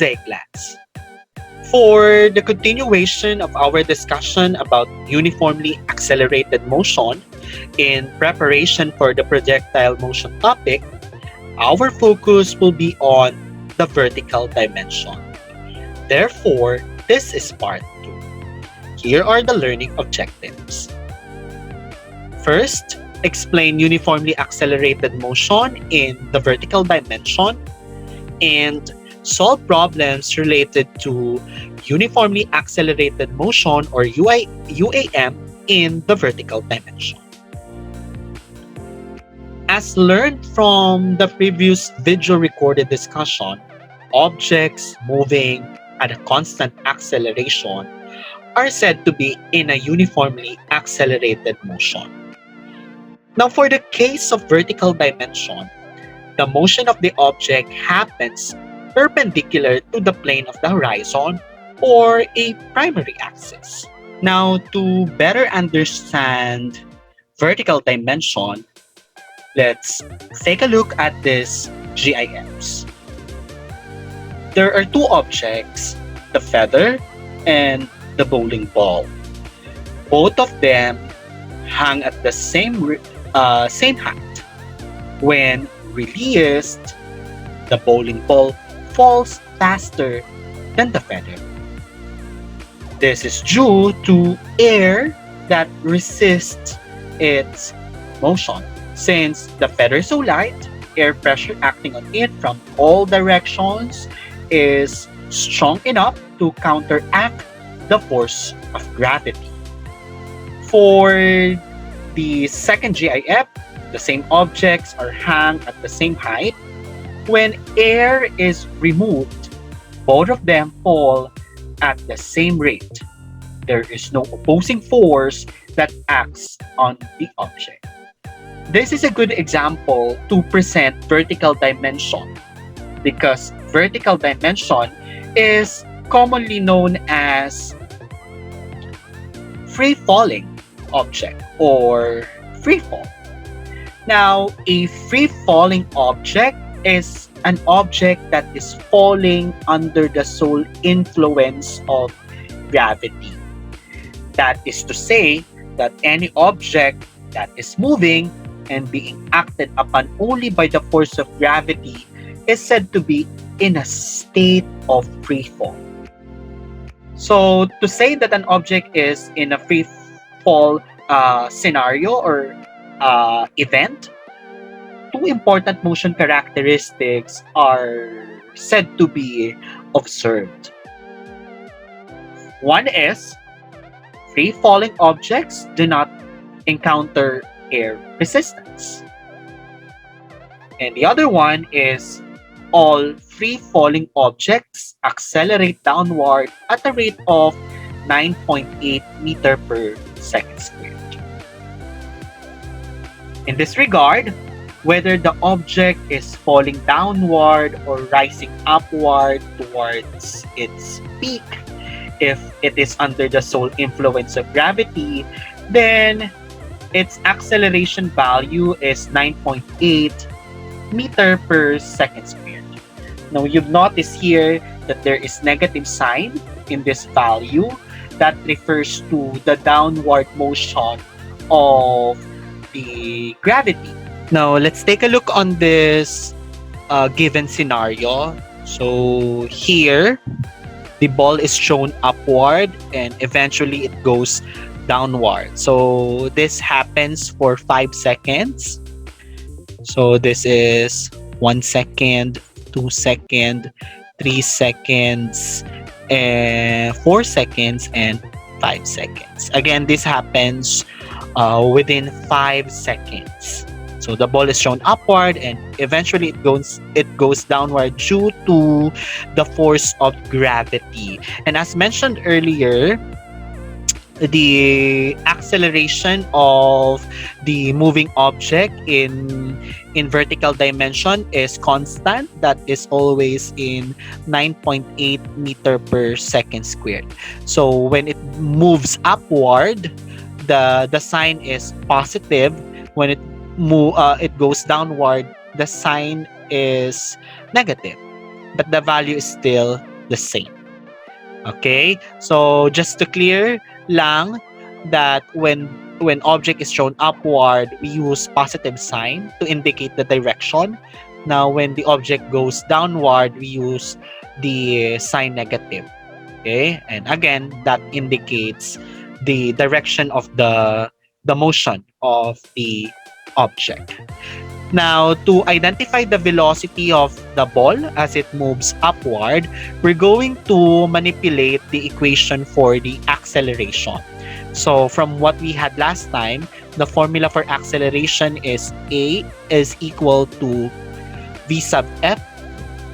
day, class. For the continuation of our discussion about uniformly accelerated motion in preparation for the projectile motion topic, our focus will be on the vertical dimension. Therefore, this is part 2. Here are the learning objectives. First, explain uniformly accelerated motion in the vertical dimension and solve problems related to uniformly accelerated motion or UAM in the vertical dimension. As learned from the previous video recorded discussion, objects moving at a constant acceleration are said to be in a uniformly accelerated motion. Now, for the case of vertical dimension, the motion of the object happens perpendicular to the plane of the horizon or a primary axis. Now, to better understand vertical dimension, let's take a look at this GIFs. There are two objects, the feather and the bowling ball. Both of them hang at the same height. When released, the bowling ball falls faster than the feather. This is due to air that resists its motion. Since the feather is so light, air pressure acting on it from all directions is strong enough to counteract the force of gravity. For the second GIF, the same objects are hung at the same height. When air is removed, both of them fall at the same rate. There is no opposing force that acts on the object. This is a good example to present vertical dimension because vertical dimension is commonly known as free-falling object or free fall. Now, a free-falling object is an object that is falling under the sole influence of gravity. That is to say that any object that is moving and being acted upon only by the force of gravity is said to be in a state of free fall. So, to say that an object is in a free fall scenario or event, two important motion characteristics are said to be observed. One is free falling objects do not encounter air resistance. And the other one is all free falling objects accelerate downward at a rate of 9.8 meter per second squared. In this regard, whether the object is falling downward or rising upward towards its peak, if it is under the sole influence of gravity, then its acceleration value is 9.8 meter per second squared. Now, you've noticed here that there is negative sign in this value that refers to the downward motion of the gravity. Now, let's take a look on this given scenario. So here, the ball is shown upward and eventually it goes downward. So this happens for 5 seconds. So this is 1 second, 2 seconds, 3 seconds, 4 seconds, and 5 seconds. Again, this happens within 5 seconds. So the ball is shown upward and eventually it goes downward due to the force of gravity. And as mentioned earlier, the acceleration of the moving object in vertical dimension is constant. That is always in 9.8 meter per second squared. So when it moves upward, the sign is positive. When it goes downward, the sign is negative, but the value is still the same. Okay? So just to clear lang that when object is shown upward, we use positive sign to indicate the direction. Now when the object goes downward, we use the sign negative. Okay? And again, that indicates the direction of the motion of the object. Now, to identify the velocity of the ball as it moves upward, we're going to manipulate the equation for the acceleration. So, from what we had last time, the formula for acceleration is A is equal to V sub F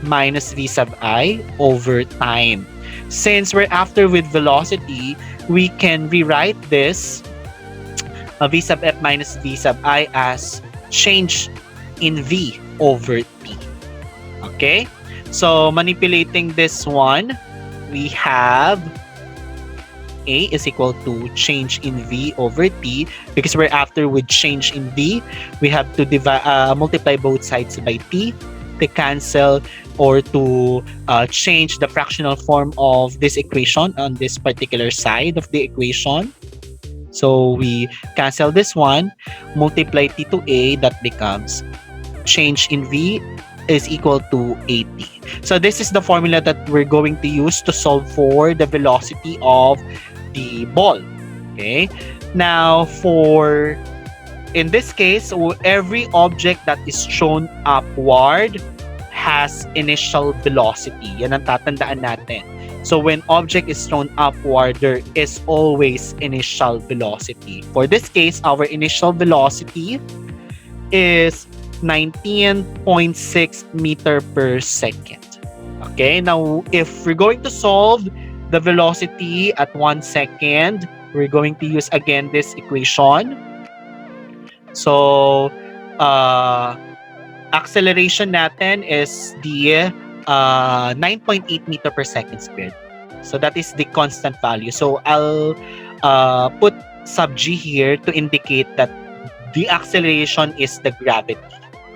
minus V sub I over time. Since we're after with velocity, we can rewrite this V sub F minus V sub I as change in V over T. Okay? So, manipulating this one, we have A is equal to change in V over T. Because we're after with change in V, we have to multiply both sides by T to cancel or to change the fractional form of this equation on this particular side of the equation. So we cancel this one, multiply T to A, that becomes change in V is equal to AT. So this is the formula that we're going to use to solve for the velocity of the ball. Okay. Now for in this case, every object that is shown upward has initial velocity. Yan ang tatandaan natin. So when object is thrown upward, there is always initial velocity. For this case, our initial velocity is 19.6 meter per second. Okay, now if we're going to solve the velocity at 1 second, we're going to use again this equation. So, acceleration natin is the 9.8 meter per second squared. So that is the constant value. So I'll put sub g here to indicate that the acceleration is the gravity.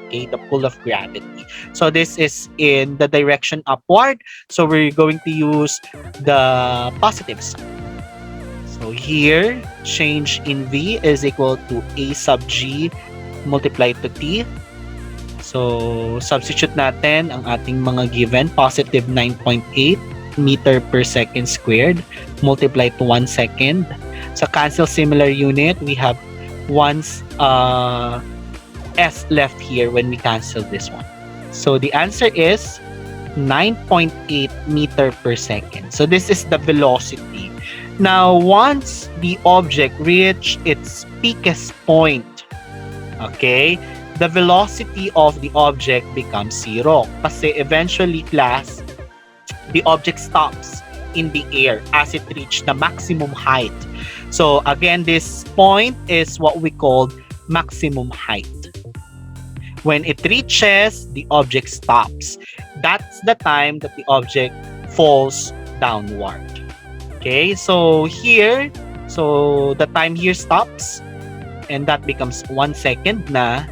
Okay, the pull of gravity. So this is in the direction upward. So we're going to use the positive sign. So here, change in V is equal to A sub G multiplied to T. So, substitute natin ang ating mga given, positive 9.8 meter per second squared multiplied to 1 second. Sa cancel similar unit, we have 1 S left here when we cancel this one. So, the answer is 9.8 meter per second. So, this is the velocity. Now, once the object reach its peakest point, okay, the velocity of the object becomes zero. Kasi eventually, class, the object stops in the air as it reaches the maximum height. So again, this point is what we call maximum height. When it reaches, the object stops. That's the time that the object falls downward. Okay, so here, so the time here stops, and that becomes 1 second na,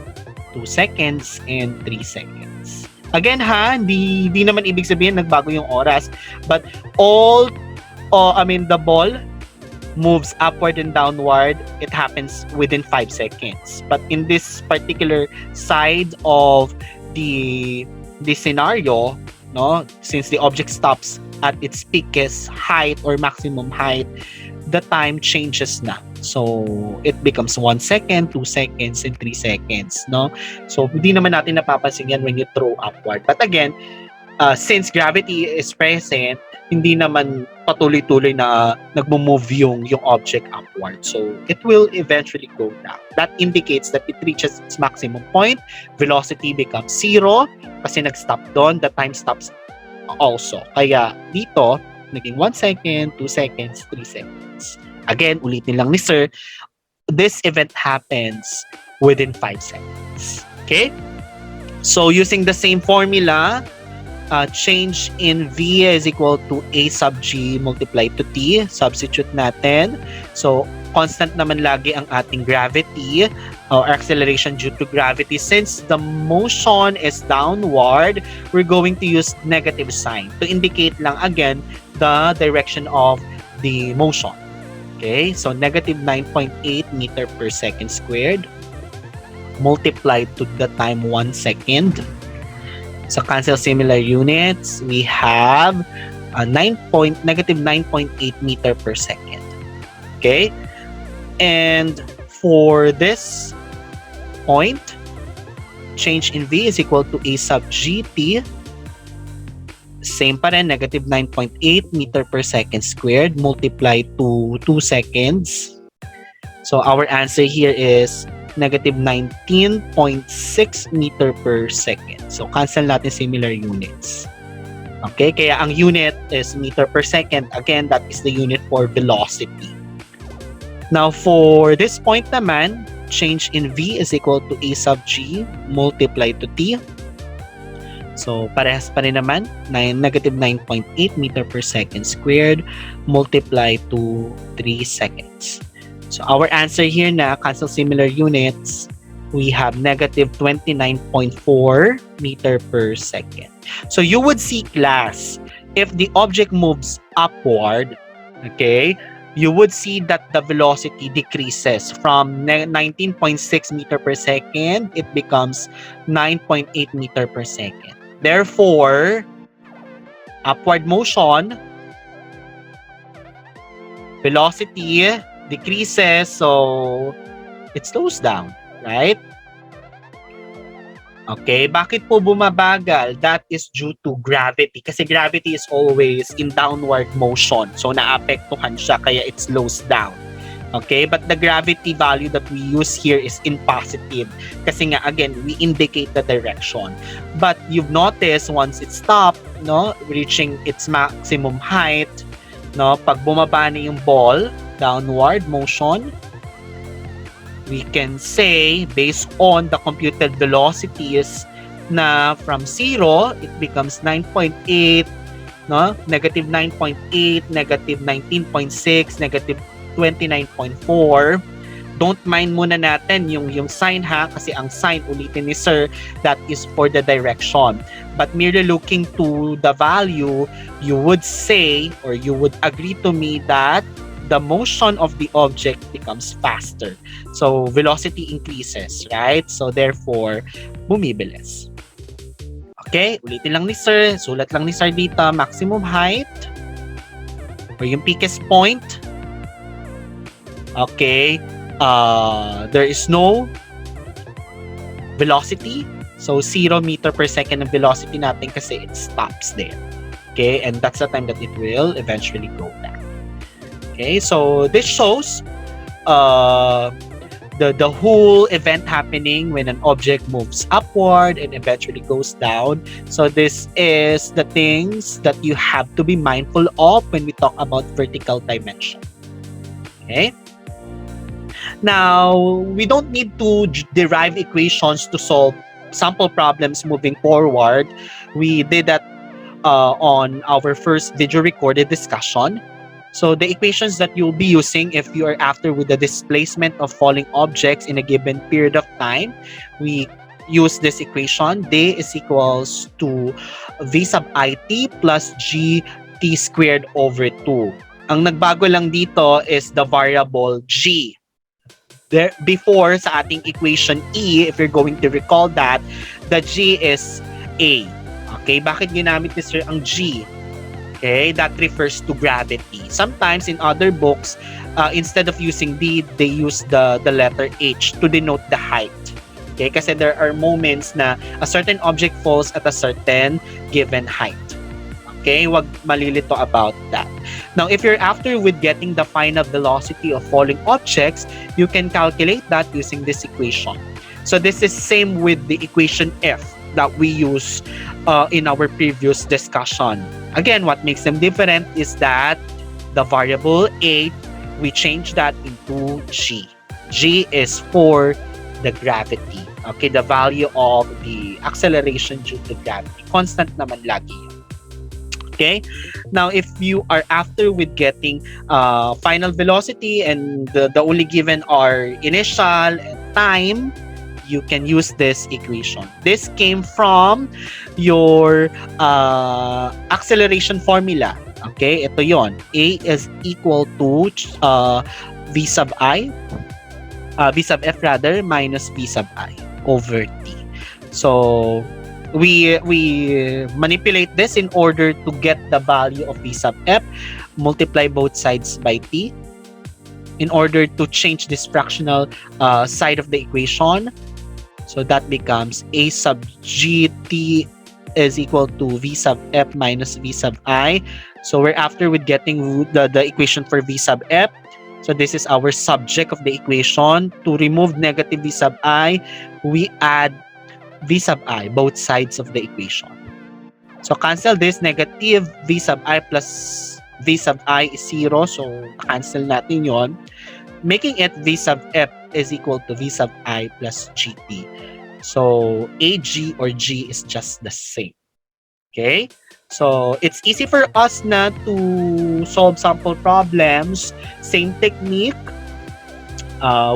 2 seconds, and 3 seconds. Again ha, di naman ibig sabihin nagbago yung oras, but the ball moves upward and downward, it happens within 5 seconds. But in this particular side of the scenario, no, since the object stops at its peakest height or maximum height, the time changes na. So, it becomes 1 second, 2 seconds, and 3 seconds, no? So, hindi naman natin napapansin yan when you throw upward. But again, since gravity is present, hindi naman patuloy-tuloy na nagmo-move yung object upward. So, it will eventually go down. That indicates that it reaches its maximum point. Velocity becomes zero kasi nag-stop doon. The time stops also. Kaya dito, naging 1 second, 2 seconds, 3 seconds. Again, ulitin lang ni Sir, this event happens within 5 seconds. Okay? So, using the same formula, change in V is equal to A sub G multiplied to T. Substitute natin. So, constant naman lagi ang ating gravity or acceleration due to gravity. Since the motion is downward, we're going to use negative sign to indicate lang again the direction of the motion. Okay, so negative 9.8 meter per second squared multiplied to the time 1 second. So cancel similar units, we have negative 9.8 meter per second. Okay, and for this point, change in V is equal to A sub GT. Same pa rin, negative 9.8 meter per second squared multiplied to 2 seconds. So our answer here is negative 19.6 meter per second. So cancel natin similar units. Okay, kaya ang unit is meter per second. Again, that is the unit for velocity. Now for this point naman, change in V is equal to A sub G multiplied to T. So, parehas pa rin naman, negative 9.8 meter per second squared multiplied to 3 seconds. So, our answer here na, cancel similar units, we have negative 29.4 meter per second. So, you would see, class, if the object moves upward, okay, you would see that the velocity decreases from 19.6 meter per second, it becomes 9.8 meter per second. Therefore, upward motion, velocity decreases, so it slows down, right? Okay, bakit po bumabagal? That is due to gravity. Kasi gravity is always in downward motion. So, naapektuhan siya, kaya it slows down. Okay, but the gravity value that we use here is in positive. Kasi nga, again, we indicate the direction. But you've noticed, once it stopped, no, reaching its maximum height, no, pag bumaba na yung ball, downward motion, we can say, based on the computed velocities, na from 0, it becomes 9.8, no, negative 9.8, negative 19.6, negative 29.4. Don't mind muna natin yung sign ha, kasi ang sign, ulitin ni sir, that is for the direction. But merely looking to the value, you would say or you would agree to me that the motion of the object becomes faster. So velocity increases, right? So therefore, bumibilis. Okay, ulitin lang ni sir, sulat lang ni sir dito, maximum height or yung peakest point. Okay, there is no velocity. So, 0 meter per second ang velocity natin kasi it stops there. Okay, and that's the time that it will eventually go back. Okay, so this shows the whole event happening when an object moves upward and eventually goes down. So, this is the things that you have to be mindful of when we talk about vertical dimension. Okay? Now, we don't need to derive equations to solve sample problems moving forward. We did that on our first video recorded discussion. So the equations that you'll be using if you are after with the displacement of falling objects in a given period of time, we use this equation. D is equals to V sub IT plus GT squared over 2. Ang nagbago lang dito is the variable G. There, before sa ating equation E, if you're going to recall that, the G is A. Okay, bakit ginamit ni sir ang G? Okay, that refers to gravity. Sometimes in other books, instead of using D, they use the letter H to denote the height. Okay, kasi there are moments na a certain object falls at a certain given height. Okay, wag malilito about that. Now, if you're after with getting the final velocity of falling objects, you can calculate that using this equation. So this is same with the equation F that we use in our previous discussion. Again, what makes them different is that the variable A, we change that into G. G is for the gravity. Okay, the value of the acceleration due to gravity. Constant naman lagi yun. Okay, now if you are after with getting final velocity and the only given are initial and time, you can use this equation. This came from your acceleration formula. Okay, ito yon. A is equal to v sub I, v sub f rather, minus v sub I over t. So we manipulate this in order to get the value of v sub f, multiply both sides by t in order to change this fractional side of the equation. So that becomes a sub gt is equal to v sub f minus v sub I. So we're after with getting the equation for v sub f. So this is our subject of the equation. To remove negative v sub I, we add v sub I, both sides of the equation. So cancel this, negative v sub I plus v sub I is 0. So cancel natin yon, making it v sub f is equal to v sub I plus gt. So ag or g is just the same. Okay? So it's easy for us na to solve sample problems. Same technique.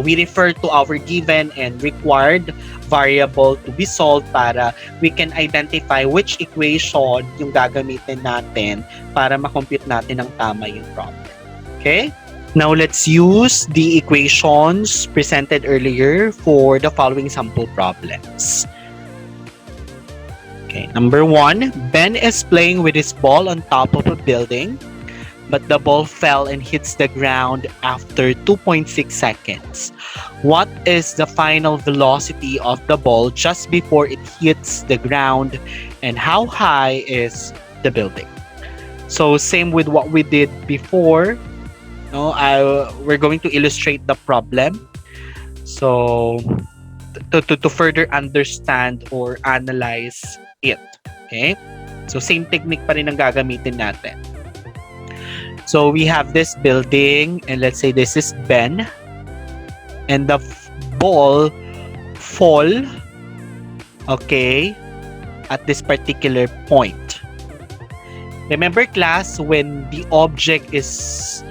We refer to our given and required variable to be solved para we can identify which equation yung gagamitin natin para makompute natin ng tama yung problem. Okay? Now let's use the equations presented earlier for the following sample problems. Okay, number 1, Ben is playing with his ball on top of a building, but the ball fell and hits the ground after 2.6 seconds. What is the final velocity of the ball just before it hits the ground, and how high is the building? So same with what we did before. We're going to illustrate the problem. So to further understand or analyze it. Okay? So same technique pa rin ang gagamitin natin. So we have this building, and let's say this is Ben, and the ball fall, okay, at this particular point. Remember class, when the object is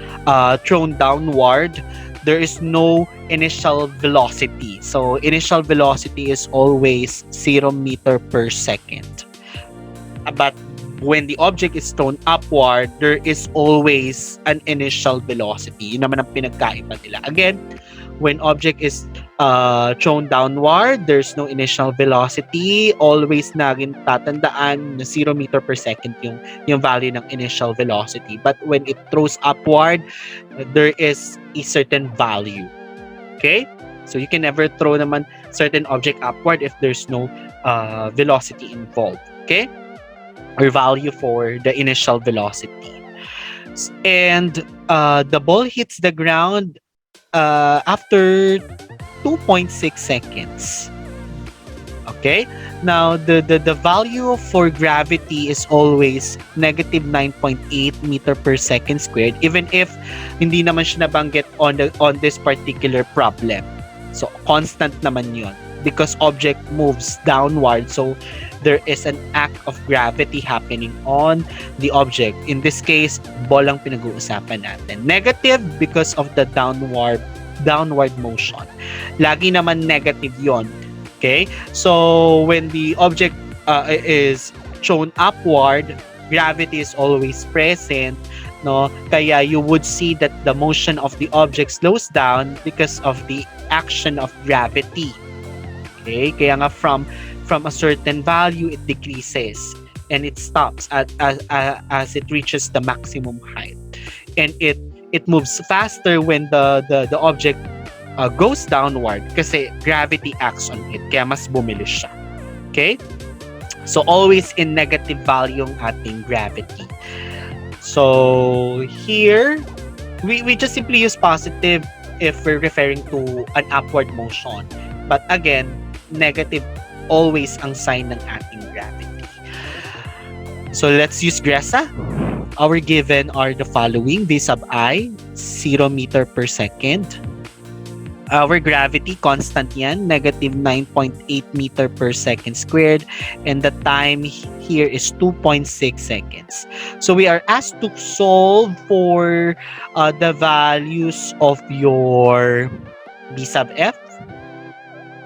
thrown downward, there is no initial velocity. So initial velocity is always 0 meter per second. But when the object is thrown upward, there is always an initial velocity. Yun naman ang pinagkaiba nila. Again, when object is thrown downward, there's no initial velocity. Always naging tatandaan na 0 meter per second yung value ng initial velocity. But when it throws upward, there is a certain value. Okay? So you can never throw naman certain object upward if there's no velocity involved. Okay? Or value for the initial velocity. And the ball hits the ground after 2.6 seconds. Okay? Now, the value for gravity is always negative 9.8 meter per second squared, even if hindi naman siya nabanggit on this particular problem. So, constant naman yun because object moves downward. So, there is an act of gravity happening on the object. In this case, ball ang pinag-uusapan natin. Negative because of the downward motion. Lagi naman negative yon. Okay? So, when the object is shown upward, gravity is always present. No? Kaya you would see that the motion of the object slows down because of the action of gravity. Okay? Kaya nga from a certain value, it decreases and it stops as it reaches the maximum height. And it moves faster when the object goes downward kasi gravity acts on it. Kaya mas bumilis siya. Okay? So, always in negative value ang ating gravity. So, here, we just simply use positive if we're referring to an upward motion. But again, negative always ang sign ng ating gravity. So, let's use Gresa. Our given are the following. V sub I, 0 meter per second. Our gravity, constant yan, negative 9.8 meter per second squared. And the time here is 2.6 seconds. So we are asked to solve for the values of your v sub f,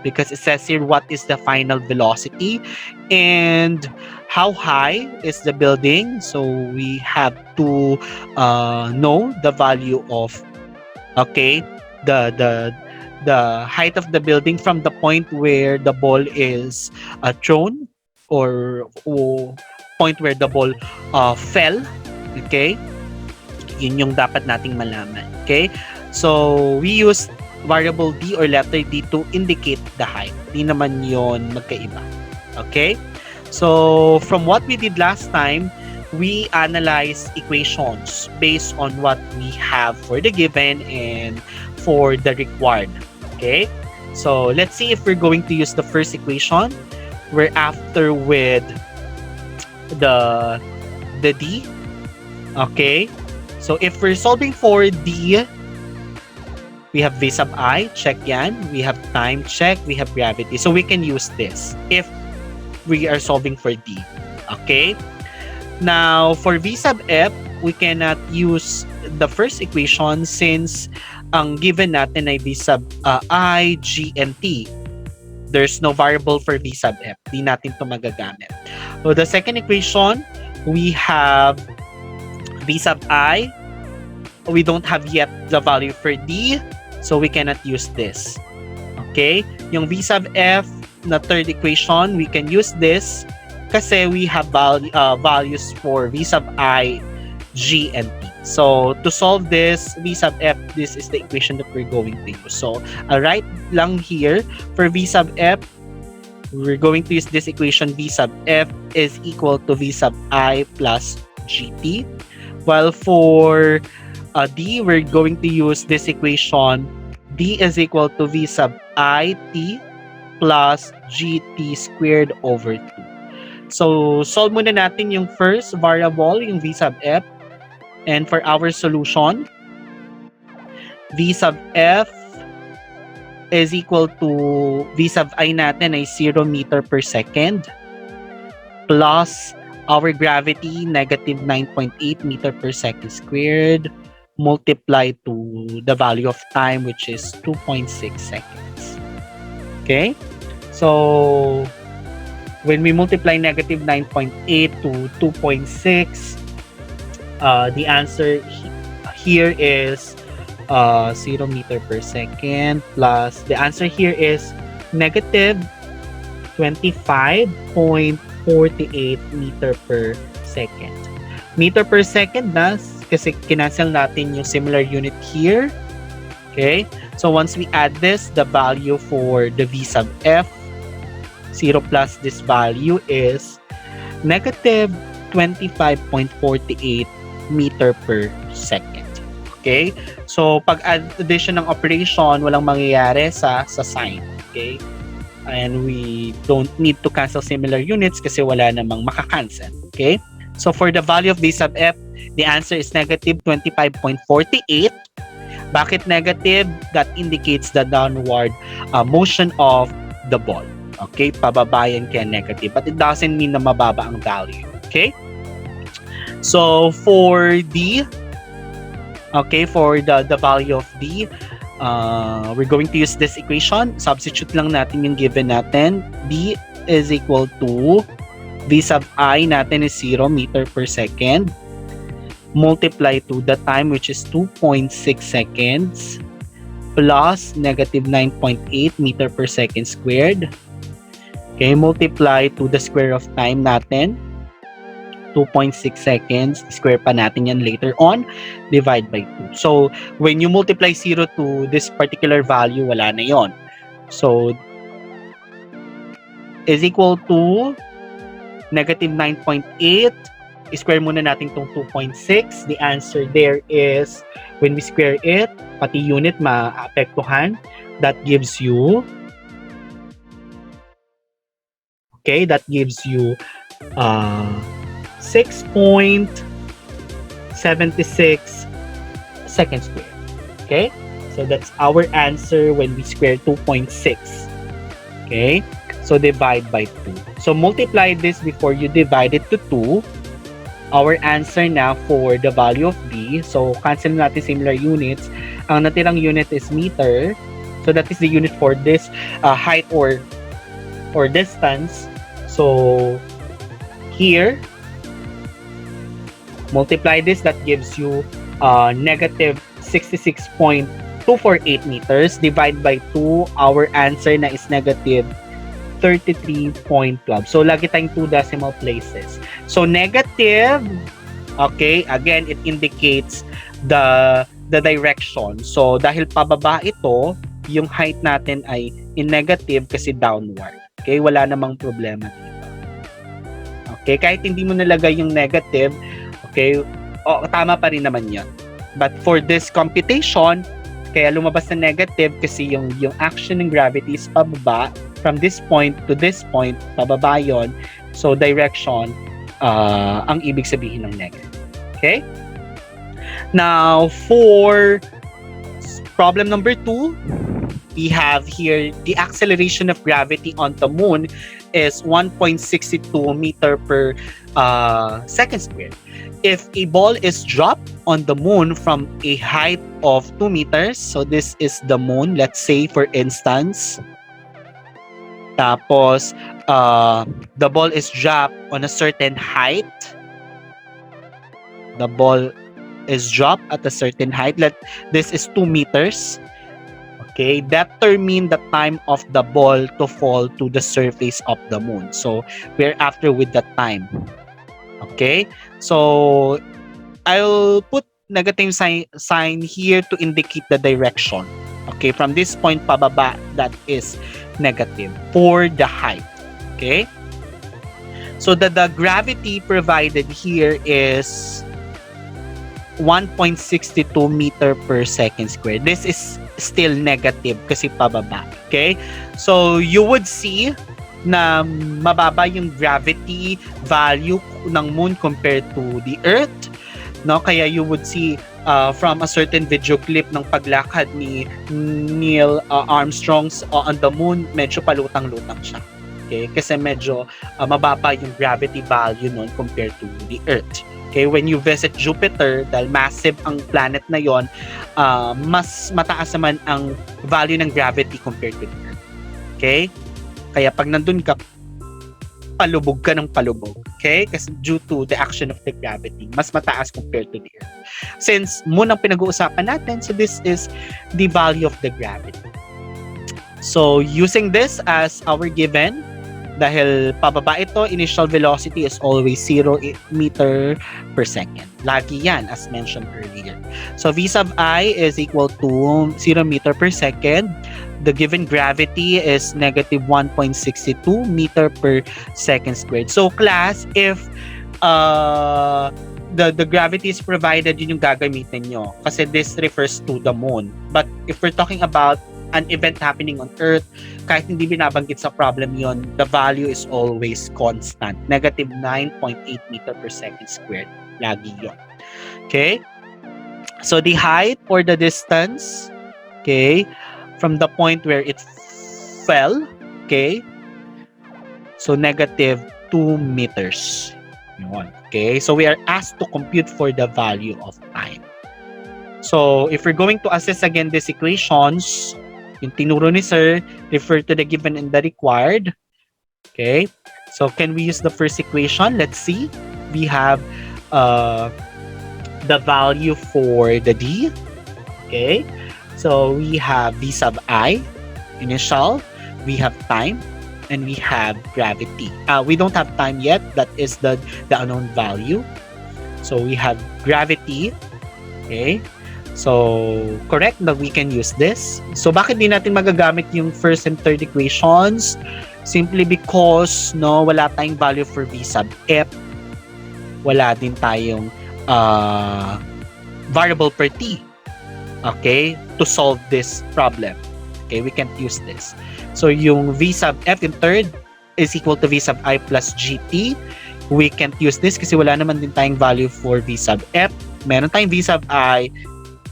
because it says here what is the final velocity and how high is the building. So we have to know the value of, okay, the height of the building from the point where the ball is thrown, or point where the ball fell. Okay, yun yung dapat nating malaman. Okay, so we use variable d or letter d to indicate the height. Di naman yon magkaiba. Okay, so from what we did last time, we analyze equations based on what we have for the given and for the required. Okay, so let's see if we're going to use the first equation. We're after with the d. Okay, so if we're solving for d, we have v sub I, check yan. We have time, check. We have gravity. So we can use this if we are solving for d. Okay, now for v sub f, we cannot use the first equation since ang given natin ay v sub I, g, and t. There's no variable for v sub f. Di natin ito magagamit. So the second equation, we have v sub I. We don't have yet the value for d, so we cannot use this. Okay? Yung v sub f na third equation, we can use this kasi we have values for v sub I, g, and t. So, to solve this v sub f, this is the equation that we're going to use. So, I'll write lang here for v sub f, we're going to use this equation. V sub f is equal to v sub I plus gt. While for d, we're going to use this equation. D is equal to v sub I t plus gt squared over 2. So, solve muna natin yung first variable, yung v sub f. And for our solution, v sub f is equal to v sub I natin ay 0 meter per second plus our gravity, negative 9.8 meter per second squared, multiplied to the value of time, which is 2.6 seconds. Okay? So, when we multiply negative 9.8 to 2.6, the answer here is 0 meter per second plus the answer here is negative 25.48 meter per second. Meter per second na kasi kinancel natin yung similar unit here. Okay? So once we add this, the value for the v sub f, 0 plus this value is negative 25.48 meter per second. Okay? So, pag addition ng operation, walang mangyayari sa sign. Okay? And we don't need to cancel similar units kasi wala namang makakancel. Okay? So, for the value of v sub f, the answer is negative 25.48. Bakit negative? That indicates the downward motion of the ball. Okay? Pababa yan kaya negative. But it doesn't mean na mababa ang value. Okay? So, for D, okay, for the value of D, we're going to use this equation. Substitute lang natin yung given natin. D is equal to V sub I natin is 0 meter per second. Multiply to the time, which is 2.6 seconds, plus negative 9.8 meter per second squared. Okay, multiply to the square of time natin. 2.6 seconds, square pa natin yan later on, divide by 2. So, when you multiply 0 to this particular value, wala na yon. So, is equal to negative 9.8. Square muna natin itong 2.6. The answer there is, when we square it, pati unit maapektuhan. That gives you, okay, that gives you 6.76 seconds squared. Okay? So that's our answer when we square 2.6. Okay? So divide by 2. So multiply this before you divide it to 2. Our answer na for the value of B. So cancel natin similar units. Ang natirang unit is meter. So that is the unit for this height or distance. So here, multiply this, that gives you negative 66.248 meters. Divide by 2, our answer na is negative 33.12. So lagi tayong 2 decimal places. So negative, okay, again, it indicates the direction. So dahil pababa ito, yung height natin ay in negative kasi downward. Okay, wala namang problema dito. Okay, kahit hindi mo nalagay yung negative, okay, tama pa rin naman yan. But for this computation, kaya lumabas na negative kasi yung action ng gravity is pababa. From this point to this point, pababa yon. So direction, ang ibig sabihin ng negative. Okay? Now, for problem number 2, we have here the acceleration of gravity on the moon is 1.62 meter per second squared. If a ball is dropped on the moon from a height of 2 meters, so this is the moon, let's say for instance, tapos the ball is dropped on a certain height. The ball is dropped at a certain height. This is 2 meters. Okay, determine the time of the ball to fall to the surface of the moon. So we're after with the time. Okay, so I'll put negative sign here to indicate the direction. Okay, from this point pababa, that is negative for the height. Okay, so the gravity provided here is 1.62 meter per second squared. This is still negative kasi pababa. Okay, so you would see na mababa yung gravity value ng moon compared to the earth, no? Kaya you would see from a certain video clip ng paglakad ni Neil Armstrong's on the moon, medyo palutang-lutang siya. Okay, kasi medyo mababa yung gravity value nun compared to the earth. Okay, when you visit Jupiter, dahil massive ang planet na yon, mas mataas naman ang value ng gravity compared to the earth. Okay, kaya pag nandun ka, palubog ka ng palubog. Okay? Kasi due to the action of the gravity, mas mataas compared to the earth. Since moon ang pinag-uusapan natin, so this is the value of the gravity. So, using this as our given, dahil pababa ito, initial velocity is always 0 meter per second. Lagi yan, as mentioned earlier. So, V sub I is equal to 0 meter per second. The given gravity is negative 1.62 meter per second squared. So, class, if the gravity is provided, yun yung gagamitin nyo. Kasi this refers to the moon. But if we're talking about an event happening on Earth, kahit hindi binabanggit sa problem yon, the value is always constant. Negative 9.8 meter per second squared. Lagi yon. Okay? So, the height or the distance, okay, from the point where it fell, okay, so negative 2 meters. Yun. Okay? So, we are asked to compute for the value of time. So, if we're going to assess again these equations, yung tinuro ni Sir, refer to the given and the required. Okay? So, can we use the first equation? Let's see. We have the value for the D. Okay? So, we have V sub I, initial. We have time. And we have gravity. We don't have time yet. That is the unknown value. So, we have gravity. Okay? So, correct na we can use this. So, bakit di natin magagamit yung first and third equations? Simply because, no, wala tayong value for V sub F. Wala din tayong variable per T. Okay? To solve this problem. Okay? We can't use this. So, yung V sub F in third is equal to V sub I plus GT. We can't use this kasi wala naman din tayong value for V sub F. Meron tayong V sub I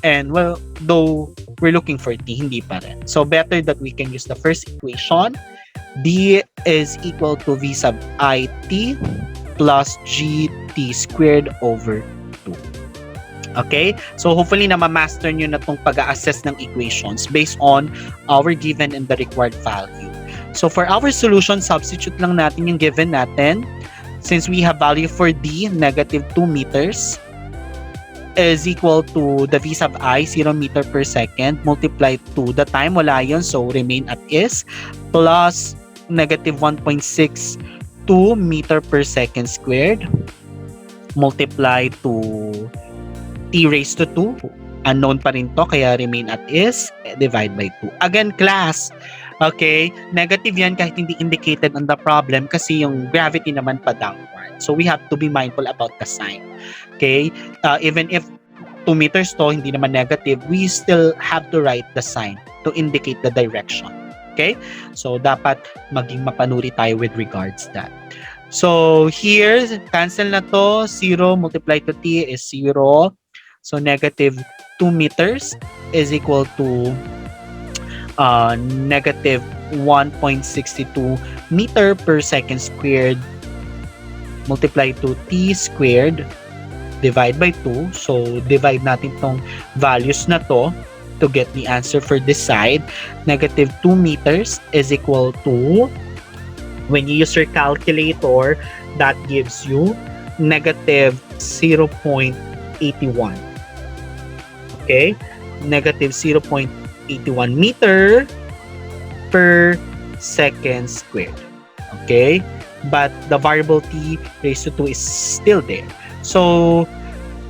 And well, though we're looking for t, hindi pa rin. So better that we can use the first equation. D is equal to V sub I t plus GT squared over 2. Okay? So hopefully na ma-master nyo na itong pag-assess ng equations based on our given and the required value. So for our solution, substitute lang natin yung given natin. Since we have value for D, negative 2 meters, is equal to the V sub I, 0 meter per second, multiplied to the time, wala yun, so remain at is, plus negative 1.62 meter per second squared, multiplied to t raised to 2, unknown pa rin to, kaya remain at is, divide by 2. Again, class, okay, negative yan kahit hindi indicated on the problem kasi yung gravity naman pa downward. So we have to be mindful about the sign. Okay, even if 2 meters to, hindi naman negative, we still have to write the sign to indicate the direction. Okay, so dapat maging mapanuri tayo with regards that. So here, cancel na to, 0 multiplied to t is 0. So negative 2 meters is equal to negative 1.62 meter per second squared multiplied to t squared divide by 2. So divide natin tong values na to get the answer for this side. Negative 2 meters is equal to, when you use your calculator, that gives you negative 0.81. Okay? Negative 0.81 meter per second squared. Okay? But the variable t raised to 2 is still there. So,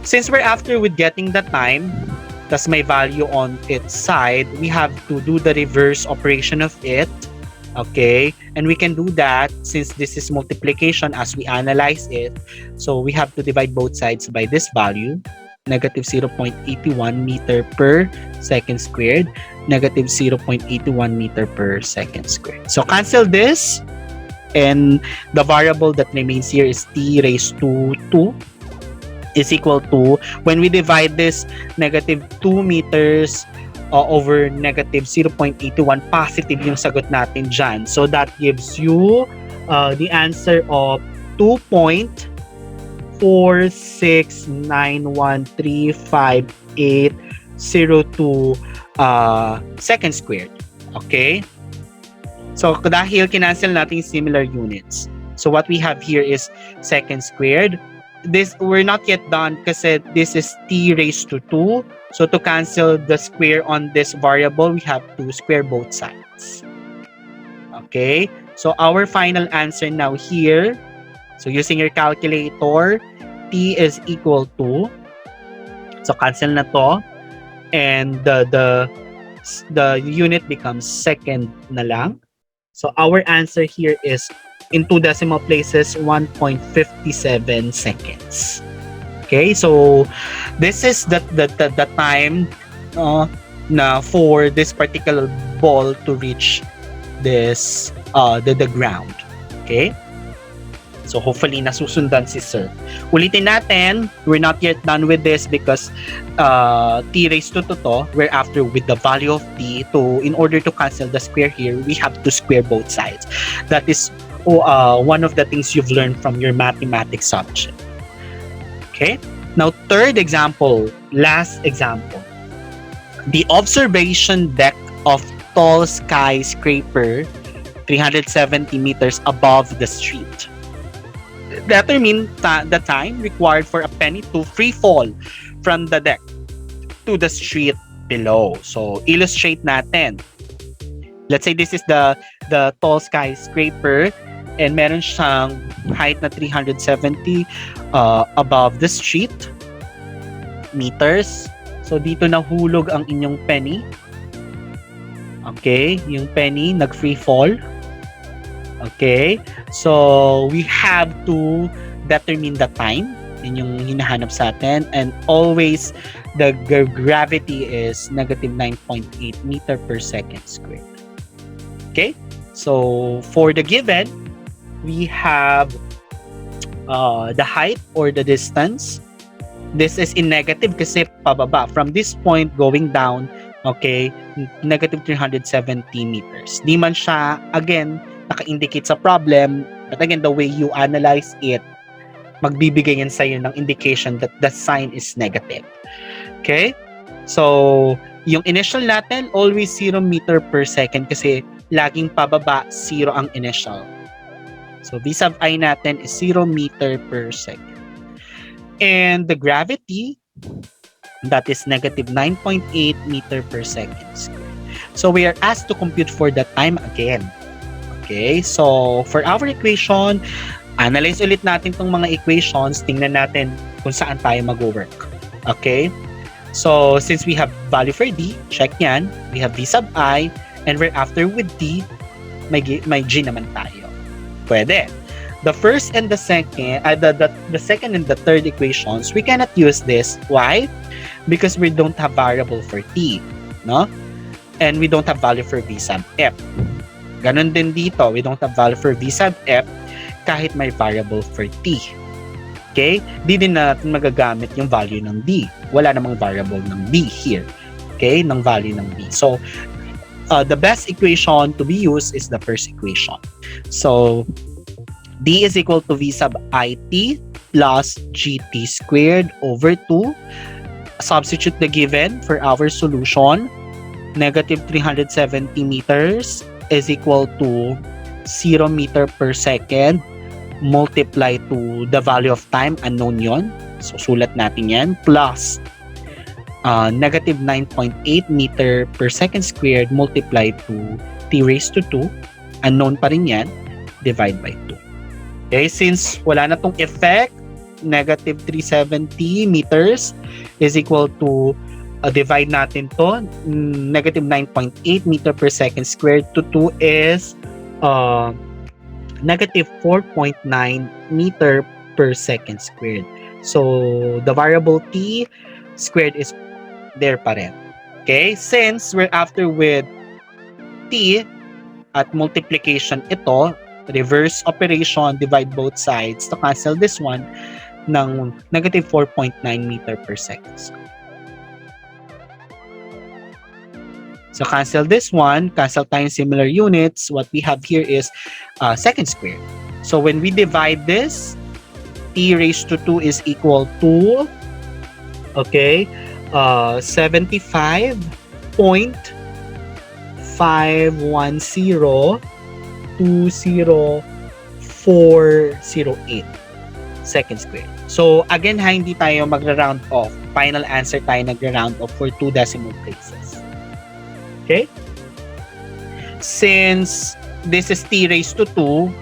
since we're after with getting the time, tas may value on its side, we have to do the reverse operation of it. Okay? And we can do that since this is multiplication as we analyze it. So, we have to divide both sides by this value. Negative 0.81 meter per second squared. Negative 0.81 meter per second squared. So, cancel this. And the variable that remains here is t raised to 2 is equal to, when we divide this, negative 2 meters over negative 0.81, positive yung sagot natin dyan. So that gives you the answer of 2.469135.802 second squared. Okay? So dahil kinancel natin similar units. So what we have here is second squared. This, we're not yet done kasi this is t raised to 2. So to cancel the square on this variable, we have to square both sides. Okay? So our final answer now here, so using your calculator, t is equal to, so cancel na to, and the unit becomes second na lang. So our answer here is, in 2 decimal places, 1.57 seconds. Okay, so this is the time na for this particular ball to reach this the ground. Okay, so hopefully nasusundan si sir. Ulitin natin, we're not yet done with this because t raised to 2 to, we're after with the value of t, to in order to cancel the square here, we have to square both sides. That is one of the things you've learned from your mathematics subject. Okay, now third example, last example. The observation deck of tall skyscraper 370 meters above the street. Determine the time required for a penny to free fall from the deck to the street below. So illustrate natin. Let's say this is the tall skyscraper and meron siyang height na 370 above the street meters. So dito nahulog ang inyong penny. Okay, yung penny nag-free fall. Okay, so we have to determine the time. Yun yung hinahanap sa atin, and always the gravity is negative 9.8 meter per second squared. Okay, so for the given, we have the height or the distance This is in negative kasi pababa. From this point going down, okay, negative 370 meters. Di man siya, again, naka-indicate sa problem, but again, the way you analyze it, magbibigay yan sa'yo ng indication that the sign is negative. Okay? So, yung initial natin, always 0 meter per second kasi laging pababa, 0 ang initial. So, V sub I natin is 0 meter per second. And the gravity, that is negative 9.8 meter per second. So, we are asked to compute for the time again. Okay? So, for our equation, analyze ulit natin tong mga equations. Tingnan natin kung saan tayo mag-work. Okay? So, since we have value for D, check yan. We have V sub I, and we're after with D, may G naman tayo. Pwede. The first and the second, the second and the third equations, we cannot use this. Why? Because we don't have variable for T, no? And we don't have value for V sub F. Ganon din dito, we don't have value for V sub F kahit may variable for T. Okay? Di din natin magagamit yung value ng D. Wala namang variable ng B here. Okay? Ng value ng B. So, the best equation to be used is the first equation. So, D is equal to V sub IT plus GT squared over 2. Substitute the given for our solution. Negative 370 meters is equal to 0 meter per second multiply to the value of time, unknown yon. So, sulat natin yan. Plus negative 9.8 meter per second squared multiply to t raised to 2. Unknown pa rin yan. Divide by 2. Okay, since wala na tong effect, negative 370 meters is equal to, divide natin to, negative 9.8 meter per second squared to 2 is negative 4.9 meter per second squared. So, the variable t squared is there pa rin. Okay, since we're after with t at multiplication ito, reverse operation, divide both sides to cancel this one ng negative 4.9 meter per second. So cancel this one, cancel tayong similar units. What we have here is second squared. So when we divide this, t raised to 2 is equal to, okay, 75.510 20408 second squared. So, again, hindi tayo magra-round off. Final answer tayo nagra-round off for 2 decimal places. Okay? Since this is t raised to 2,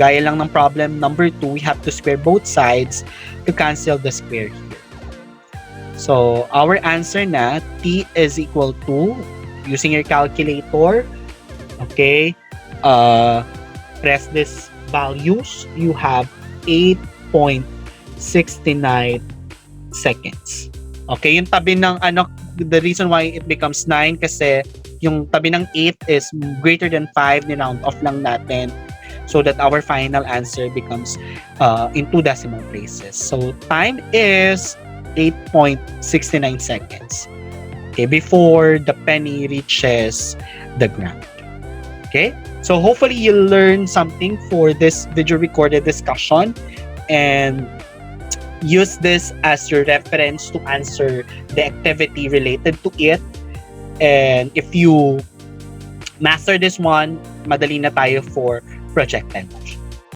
gaya lang ng problem number 2, we have to square both sides to cancel the square here. So, our answer na, t is equal to, using your calculator, okay, press this values, you have 8.69 seconds. Okay, yung tabi ng the reason why it becomes 9 kasi yung tabi ng 8 is greater than 5, ni-round off lang natin so that our final answer becomes in 2 decimal places. So, time is 8.69 seconds. Okay, before the penny reaches the ground. Okay? So hopefully you'll learn something for this video recorded discussion and use this as your reference to answer the activity related to it. And if you master this one, madali na tayo for projectile.